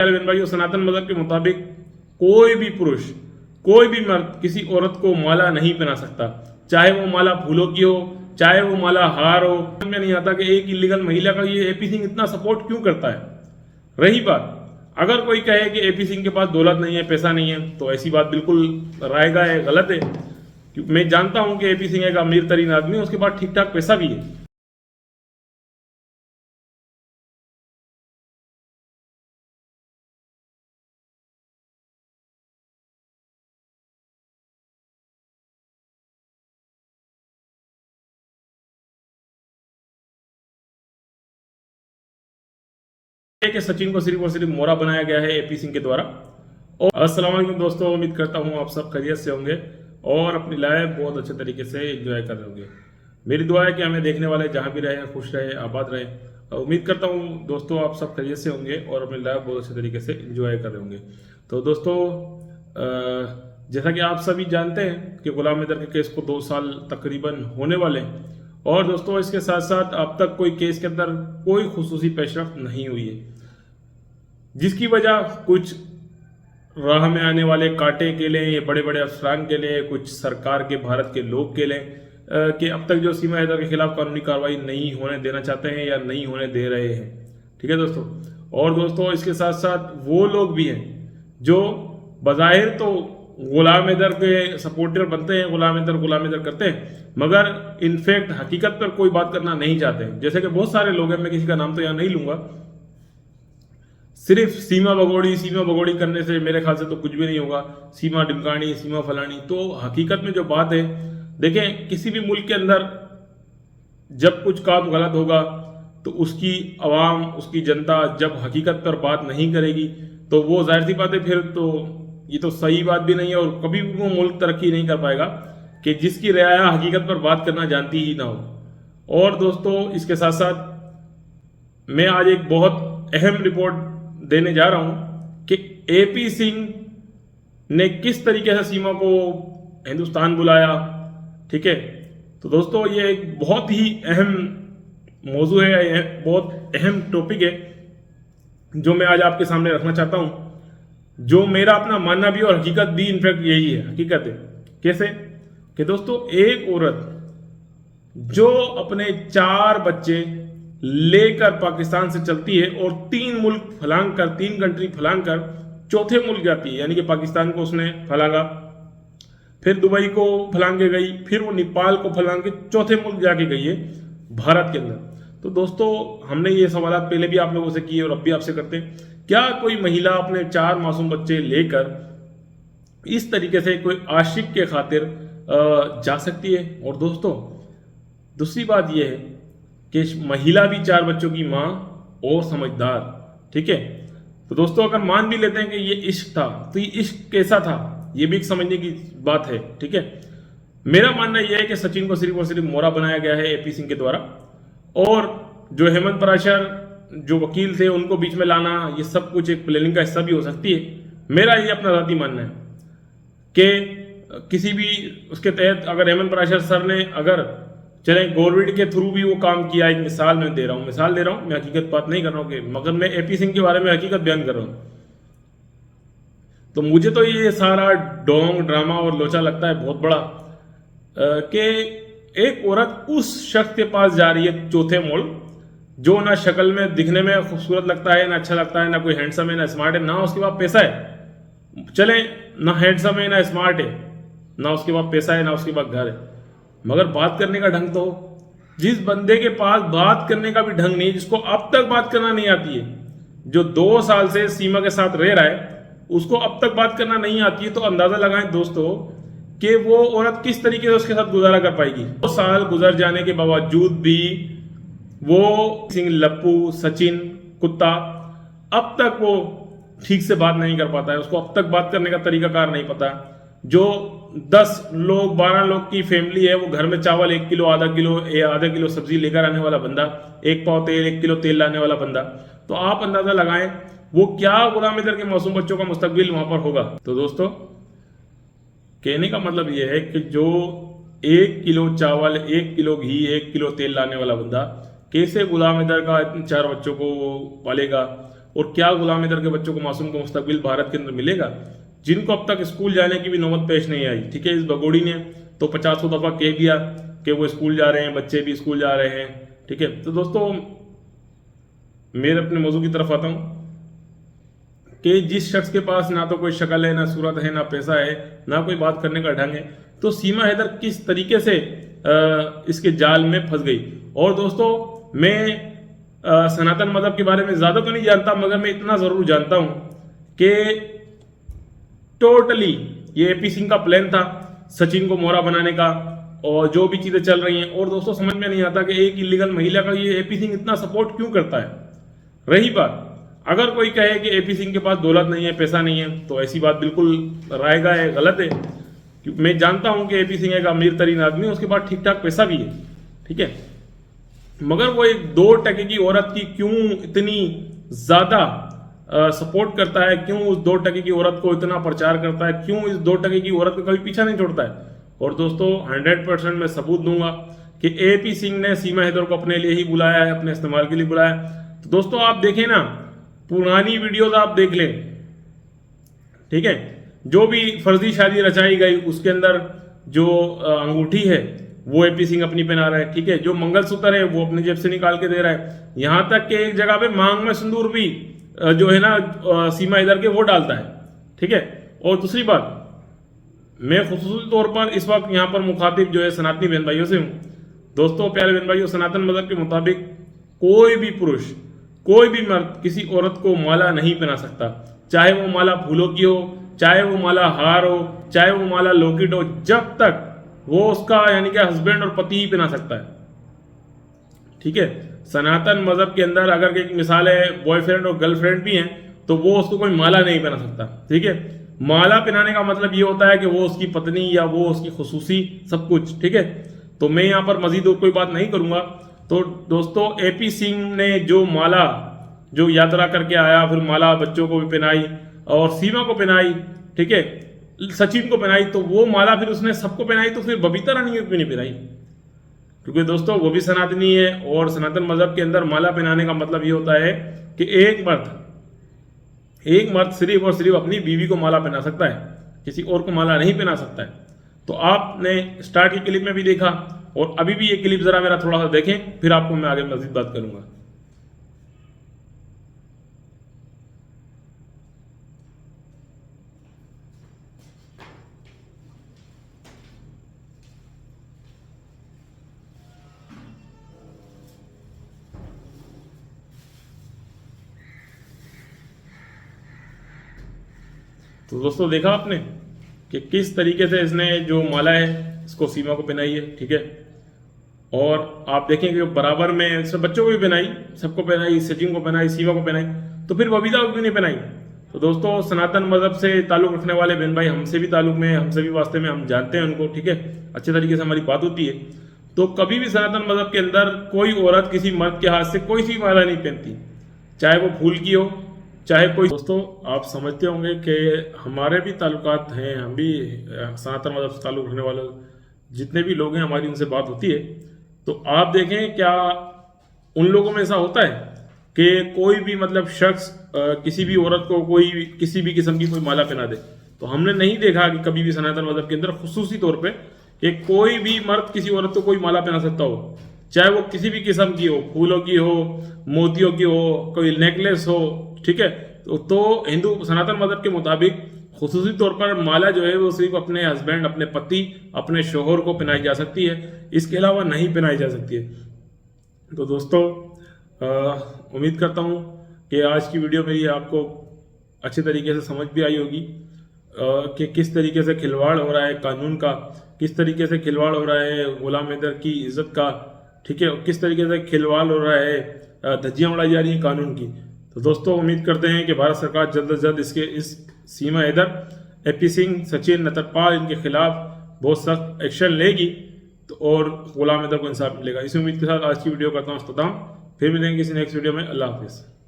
बहन भाइयों, सनातन मजहब के मुताबिक कोई भी पुरुष, कोई भी मर्द किसी औरत को माला नहीं पहना सकता, चाहे वो माला फूलों की हो, चाहे वो माला हार हो। समझ में नहीं आता कि एक इलीगल महिला का ये एपी सिंह इतना सपोर्ट क्यों करता है। रही बात, अगर कोई कहे कि एपी सिंह के पास दौलत नहीं है, पैसा नहीं है, तो ऐसी बात बिल्कुल रायगा है, गलत है। मैं जानता हूं कि एपी सिंह एक अमीर तरीन आदमी है, उसके पास ठीक ठाक पैसा भी है। कि सचिन को सिर्फ और सिर्फ मोरा बनाया गया है एपी सिंह के द्वारा। और अस्सलाम वालेकुम दोस्तों, उम्मीद करता हूँ आप सब खैरियत से होंगे और अपनी लाइफ बहुत अच्छे तरीके से एंजॉय कर रहे होंगे। मेरी दुआ है कि हमें देखने वाले जहाँ भी रहे खुश रहे, आबाद रहे। और उम्मीद करता हूँ दोस्तों आप सब खैरियत से होंगे और अपनी लाइफ बहुत अच्छे तरीके से एंजॉय कर रहे होंगे। तो दोस्तों, जैसा कि आप सभी जानते हैं कि गुलाम हैदर के केस को 2 साल तकरीबन होने वाले हैं। और दोस्तों, इसके साथ साथ अब तक कोई केस के अंदर कोई खुसूसी पेशरफ्त नहीं हुई है, जिसकी वजह कुछ राह में आने वाले कांटे के लिए, ये बड़े बड़े अफसरान के लिए, कुछ सरकार के, भारत के लोग के लिए कि अब तक जो सीमा हैदर के खिलाफ कानूनी कार्रवाई नहीं होने देना चाहते हैं या नहीं होने दे रहे हैं। ठीक है दोस्तों। और दोस्तों, इसके साथ साथ वो लोग भी हैं जो बज़ाहिर तो गुलाम हैदर के सपोर्टर बनते हैं, गुलाम हैदर करते हैं, मगर इनफैक्ट हकीकत पर कोई बात करना नहीं चाहते हैं। जैसे कि बहुत सारे लोग हैं, मैं किसी का नाम तो यहाँ नहीं लूंगा। सिर्फ सीमा भगोड़ी करने से मेरे ख्याल से तो कुछ भी नहीं होगा। सीमा डिमकानी, सीमा फलानी, तो हकीकत में जो बात है, देखें, किसी भी मुल्क के अंदर जब कुछ काम गलत होगा तो उसकी आवाम, उसकी जनता जब हकीकत पर बात नहीं करेगी तो वो जाहिर सी बात है, फिर तो ये तो सही बात भी नहीं है और कभी भी वो मुल्क तरक्की नहीं कर पाएगा कि जिसकी रियाया हकीकत पर बात करना जानती ही ना हो। और दोस्तों, इसके साथ साथ मैं आज एक बहुत अहम रिपोर्ट देने जा रहा हूं कि एपी सिंह ने किस तरीके से सीमा को हिंदुस्तान बुलाया। ठीक है, तो दोस्तों, ये एक बहुत ही अहम मौजू है, बहुत अहम टॉपिक है जो मैं आज आपके सामने रखना चाहता हूं, जो मेरा अपना मानना भी और हकीकत भी इनफैक्ट यही है। हकीकत है कैसे कि दोस्तों, एक औरत जो अपने 4 बच्चे लेकर पाकिस्तान से चलती है और 3 मुल्क फलांग कर, 3 कंट्री फलांग कर चौथे मुल्क जाती है, यानी कि पाकिस्तान को उसने फलांगा, फिर दुबई को फलांग के गई, फिर वो नेपाल को फलांग के चौथे मुल्क जाके गई है भारत के अंदर। तो दोस्तों, हमने ये सवाल पहले भी आप लोगों से किए और अब भी आपसे करते हैं, क्या कोई महिला अपने 4 मासूम बच्चे लेकर इस तरीके से कोई आशिक के खातिर जा सकती है? और दोस्तों, दूसरी बात यह है कि महिला भी 4 बच्चों की मां और समझदार। ठीक है, तो दोस्तों, अगर मान भी लेते हैं कि ये इश्क था, तो ये इश्क कैसा था, ये भी एक समझने की बात है। ठीक है, मेरा मानना यह है कि सचिन को सिर्फ और सिर्फ मोरा बनाया गया है एपी सिंह के द्वारा, और जो हेमंत पराशर जो वकील थे उनको बीच में लाना, ये सब कुछ एक प्लानिंग का हिस्सा भी हो सकती है। मेरा ये अपना जाती मानना है कि किसी भी उसके तहत अगर हेमंत पराशर सर ने, अगर चले गवर्नमेंट के थ्रू भी वो काम किया, एक मिसाल मैं दे रहा हूं, मैं हकीकत बात नहीं कर रहा हूं, मगर मैं एपी सिंह के बारे में हकीकत बयान कर रहा हूं। तो मुझे तो ये सारा डोंग ड्रामा और लोचा लगता है बहुत बड़ा कि एक औरत उस शख्स के पास जा रही है चौथे मोड़, जो ना शक्ल में दिखने में खूबसूरत लगता है, ना अच्छा लगता है, ना कोई हैंडसम है, ना स्मार्ट है, ना उसके पास पैसा है। चले, ना हैंडसम है, ना स्मार्ट है, ना उसके पास पैसा है, ना उसके पास घर है, मगर बात करने का ढंग तो, जिस बंदे के पास बात करने का भी ढंग नहीं, जिसको अब तक बात करना नहीं आती है, जो 2 साल से सीमा के साथ रह रहा है, उसको अब तक बात करना नहीं आती है, तो अंदाजा लगाएं दोस्तों कि वो औरत किस तरीके से उसके साथ गुजारा कर पाएगी। 2 साल गुजर जाने के बावजूद भी वो सिंह, लप्पू, सचिन कुत्ता अब तक वो ठीक से बात नहीं कर पाता है, उसको अब तक बात करने का तरीकाकार नहीं पता। जो 10 लोग 12 लोग की फैमिली है, वो घर में चावल 1 किलो, आधा किलो सब्जी लेकर आने वाला बंदा, 1 पाव तेल, 1 किलो तेल लाने वाला बंदा, तो आप अंदाजा लगाएं वो क्या गुलाम हैदर के मासूम बच्चों का मुस्तकबिल वहां पर होगा। तो दोस्तों, कहने का मतलब यह है कि जो 1 किलो चावल, 1 किलो घी, 1 किलो तेल लाने वाला बंदा कैसे गुलाम हैदर का 4 बच्चों को पालेगा, और क्या गुलाम हैदर के बच्चों को, मासूम को मुस्तकबिल भारत के अंदर मिलेगा, जिनको अब तक स्कूल जाने की भी नौबत पेश नहीं आई। ठीक है, इस भगोड़ी ने तो 50 दफ़ा कह दिया कि वो स्कूल जा रहे हैं, बच्चे भी स्कूल जा रहे हैं। ठीक है, तो दोस्तों मेरे अपने मौजू की तरफ आता हूँ कि जिस शख्स के पास ना तो कोई शक्ल है, ना सूरत है, ना पैसा है, ना कोई बात करने का ढंग है, तो सीमा हैदर किस तरीके से इसके जाल में फंस गई। और दोस्तों मैं सनातन मजहब के बारे में ज़्यादा तो नहीं जानता, मगर मैं इतना ज़रूर जानता हूँ कि टोटली ये एपी सिंह का प्लान था सचिन को मोहरा बनाने का, और जो भी चीज़ें चल रही हैं। और दोस्तों समझ में नहीं आता कि एक इलीगल महिला का ये एपी सिंह इतना सपोर्ट क्यों करता है। रही बात, अगर कोई कहे कि एपी सिंह के पास दौलत नहीं है, पैसा नहीं है, तो ऐसी बात बिल्कुल रायगा है, गलत है। मैं जानता हूं कि एपी सिंह एक अमीर तरीन आदमी है, उसके पास ठीक ठाक पैसा भी है। ठीक है, मगर वो एक 2% की औरत की क्यों इतनी ज़्यादा सपोर्ट करता है, क्यों उस 2% की औरत को इतना प्रचार करता है, क्यों इस 2% की औरत को कभी पीछा नहीं छोड़ता है। और दोस्तों 100% मैं सबूत दूंगा कि एपी सिंह ने सीमा हैदर को अपने लिए ही बुलाया है, अपने इस्तेमाल के लिए बुलाया। तो दोस्तों आप देखें ना, पुरानी वीडियोज आप देख लें। ठीक है, जो भी फर्जी शादी रचाई गई उसके अंदर जो अंगूठी है वो एपी सिंह अपनी पहना रहा है। ठीक है, जो मंगलसूत्र है वो अपनी जेब से निकाल के दे रहा है। यहां तक कि एक जगह पे मांग में सिंदूर भी जो है ना सीमा हैदर के वो डालता है। ठीक है, और दूसरी बात, मैं खुसूसी तौर पर इस वक्त यहाँ पर मुखातिब जो है सनातनी बहन भाइयों से हूँ। दोस्तों प्यारे बहन भाइयों, सनातन मजहब के मुताबिक कोई भी पुरुष, कोई भी मर्द किसी औरत को माला नहीं पहना सकता, चाहे वो माला फूलों की हो, चाहे वो माला हार हो, चाहे वो माला लॉकेट हो, जब तक वो उसका यानी कि हस्बैंड और पति ही पहना सकता है। ठीक है, सनातन मजहब के अंदर अगर एक मिसाल है बॉयफ्रेंड और गर्लफ्रेंड भी हैं तो वो उसको कोई माला नहीं पहना सकता। ठीक है, माला पहनाने का मतलब ये होता है कि वो उसकी पत्नी या वो उसकी खुसूसी सब कुछ। ठीक है, तो मैं यहाँ पर मजीद और कोई बात नहीं करूंगा। तो दोस्तों एपी सिंह ने जो माला जो यात्रा करके आया, फिर माला बच्चों को भी पहनाई और सीमा को पहनाई, ठीक है, सचिन को पहनाई, तो वो माला फिर उसने सबको पहनाई, तो फिर बबीता रानी को क्यों नहीं पहनाई? क्योंकि दोस्तों वो भी सनातनी है और सनातन मजहब के अंदर माला पहनाने का मतलब ये होता है कि एक मर्द सिर्फ और सिर्फ अपनी बीवी को माला पहना सकता है, किसी और को माला नहीं पहना सकता है। तो आपने स्टार्ट की क्लिप में भी देखा और अभी भी ये क्लिप जरा मेरा थोड़ा सा देखें, फिर आपको मैं आगे मजीद बात करूंगा। तो दोस्तों देखा आपने कि किस तरीके से इसने जो माला है इसको सीमा को पहनाई है। ठीक है, और आप देखें कि बराबर में सब बच्चों को भी पहनाई, सबको पहनाई, सचिन को पहनाई, सीमा को पहनाई, तो फिर बबीता को क्यों नहीं पहनाई? तो दोस्तों सनातन मजहब से ताल्लुक रखने वाले बहन भाई हमसे भी ताल्लुक में, हमसे भी वास्ते में, हम जानते हैं उनको। ठीक है, अच्छे तरीके से हमारी बात होती है। तो कभी भी सनातन मजहब के अंदर कोई औरत किसी मर्द के हाथ से कोई सी माला नहीं पहनती, चाहे वो फूल की हो, चाहे कोई। दोस्तों आप समझते होंगे कि हमारे भी ताल्लुकात हैं, हम भी सनातन मजहब से ताल्लुक रखने वाले जितने भी लोग हैं हमारी उनसे बात होती है। तो आप देखें क्या उन लोगों में ऐसा होता है कि कोई भी मतलब शख्स किसी भी औरत को कोई किसी भी किस्म की कोई माला पहना दे? तो हमने नहीं देखा कि कभी भी सनातन मजहब के अंदर खुसूसी तौर पे कि कोई भी मर्द किसी औरत को कोई माला पहना सकता हो, चाहे वो किसी भी किस्म की हो, फूलों की हो, मोतियों की हो, कोई नेकलेस हो। ठीक है, तो हिंदू सनातन मजहब के मुताबिक खुसूसी तौर पर माला जो है वो सिर्फ अपने हस्बैंड, अपने पति, अपने शोहर को पहनाई जा सकती है, इसके अलावा नहीं पहनाई जा सकती है। तो दोस्तों उम्मीद करता हूँ कि आज की वीडियो मेरी आपको अच्छे तरीके से समझ भी आई होगी कि किस तरीके से खिलवाड़ हो रहा है कानून का, किस तरीके से खिलवाड़ हो रहा है गुलाम हैदर की इज्जत का। ठीक है, किस तरीके से खिलवाड़ हो रहा है, धज्जियाँ उड़ाई जा रही हैं कानून की। तो दोस्तों उम्मीद करते हैं कि भारत सरकार जल्द से जल्द इस सीमा हैदर, एपी सिंह, सचिन, नतरपाल इनके खिलाफ बहुत सख्त एक्शन लेगी तो और गुलाम हैदर को इंसाफ मिलेगा। इसी उम्मीद के साथ आज की वीडियो करता हूँ अख्ताम। फिर मिलेंगे किसी नेक्स्ट वीडियो में। अल्लाह हाफिज़।